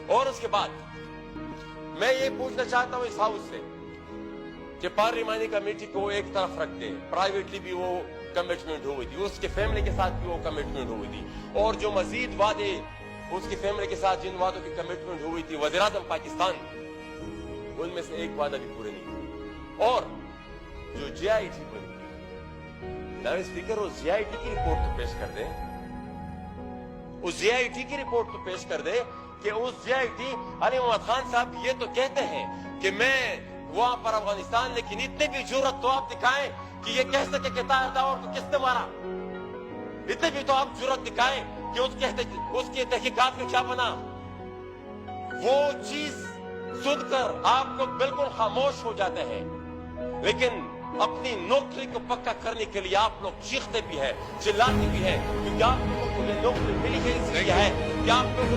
اور اس کے بعد میں یہ پوچھنا چاہتا ہوں اس ہاؤس سے کہ پارلیمانی کمیٹی کو ایک طرف رکھ دیں، پرائیویٹلی بھی وہ کمٹمنٹ ہوئی تھی، اس کے فیملی کے ساتھ بھی وہ کمٹمنٹ ہوئی تھی، اور جو مزید وعدے اس کی فیملی کے ساتھ جن وعدوں کی کمٹمنٹ ہوئی تھی وزیر اعظم پاکستان، ان میں سے ایک وعدہ بھی پورے نہیں ہوئے۔ اور جو جے آئی ٹی بنی، جناب اسپیکر اس جے آئی ٹی کی رپورٹ تو پیش کر دیں، اس جے آئی ٹی کی رپورٹ تو پیش کر دیں کہ اس جے آئی ٹی علی محمد خان صاحب یہ تو کہتے ہیں کہ میں وہاں پر افغانستان، لیکن اتنے بھی جرأت تو آپ دکھائیں کہ یہ کہہ سکے کہ تاور کو کس نے مارا، اتنے بھی تو آپ جرأت دکھائیں کہ اس کی تحقیقات میں کیا بنا۔ وہ چیز سن کر آپ لوگ بالکل خاموش ہو جاتے ہیں، لیکن اپنی نوکری کو پکا کرنے کے لیے آپ لوگ چیختے بھی ہیں، چلاتے بھی ہیں، کیونکہ آپ لوگوں کو یہ نوکری ملی ہے اس لیے ہے کہ آپ لوگ